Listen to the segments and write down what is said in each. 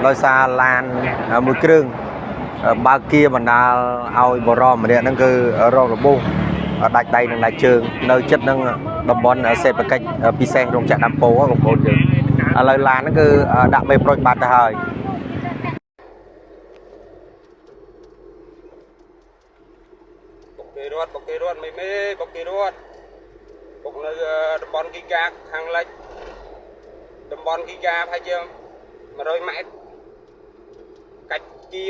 ដោយសារឡានមួយគ្រឿងបើកkiaបណ្ដាលឲ្យបរមម្នាក់ហ្នឹងគឺរងរបួសដាច់ដៃនិងដាច់ជើងនៅចិត្តនឹងតំបន់សេដ្ឋកិច្ចពិសេសរោងចក្រដាំពោបងប្អូនយើងឥឡូវឡានហ្នឹងគឺដាក់មេប្រូចបាត់ទៅហើយបុកគេរត់មេបុកគេរត់បុកនៅតំបន់គីកាខាងលិចតំបន់គីកាប្រហែលជា100 ម៉ែត្រកាច់គៀ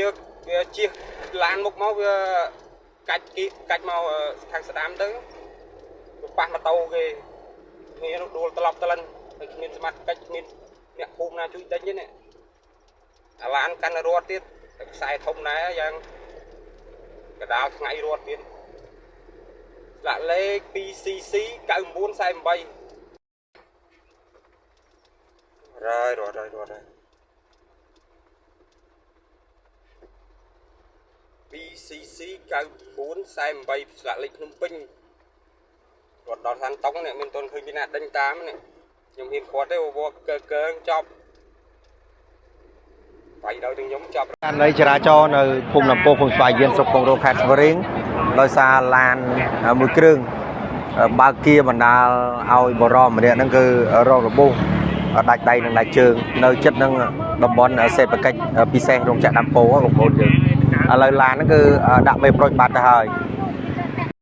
វាជិះឡានមុខមកវាកាច់មកខាងស្ដាំទៅប៉ះម៉ូតូគេគ្នានោះដួលត្រឡប់ទៅលិនហើយគ្មានសមត្ថកិច្ចគ្មានអ្នកភូមិណាជួយដេញទេនេះអាឡានកាន់តែរត់ទៀតខ្សែធំណែយ៉ាងកដាលថ្ងៃរត់ទៀតស្លាកលេខ 2CC 9948រត់ហើយ 2CC 9948ស្លាកលេខភ្នំពេញគាត់ដល់ខាងតុងនេះមានទុនឃើញពីណាដេញតាមនេះខ្ញុំហ៊ានគាត់ទេវកើចប់បាយដល់ទាំងខ្ញុំចប់នៃចរាចរណ៍នៅភូមិលំពោភូមិស្វាយវៀនស្រុកពងរងខេត្តស្វាយរៀងដោយសារឡានមួយគ្រឿងបើកkiaបណ្ដាលឲ្យបរមម្នាក់ហ្នឹងគឺរងរបួសដាច់ដៃនិងដាច់ជើងនៅចិត្តនឹងតំបន់សេដ្ឋកិច្ចពិសេសរោងចក្រដាំពោបងប្អូនយើងឥឡូវឡានហ្នឹងគឺដាក់មេប្រូចបាត់ទៅហើយ